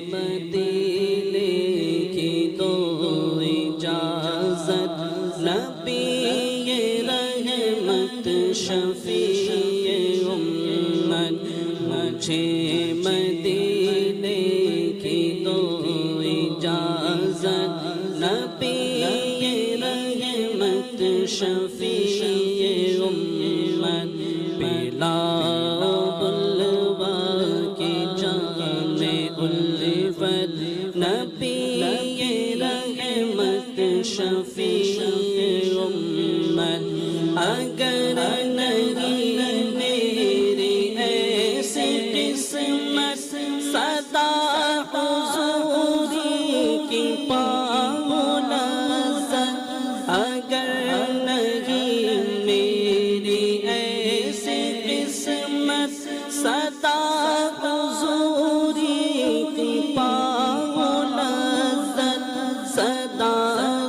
مدینے کی تو اجازت نبی رحمت شفیع امت مجھے مدینے کی تو اجازت نبی رحمت شفیع امت پلا نبی رحمت شفیع امت اگر نہیں میری ایسی قسمت صدا حضوری کی پاؤں لذت اگر نہیں میری ایسی قسمت صدا حضوری کی پاؤں لذت صدا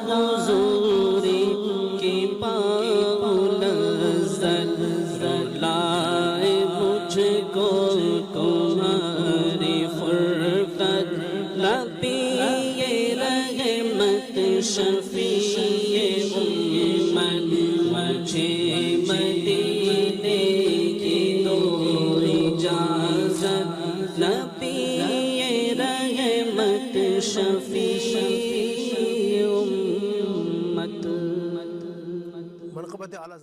حضوری کی پاؤں لذت رلائے مجھ کو تمہاری فرقت نبی رحمت شفیع امت مجھے مدینے کی دو اجازت نبی رحمت شفیع امت منقبت اعلیٰ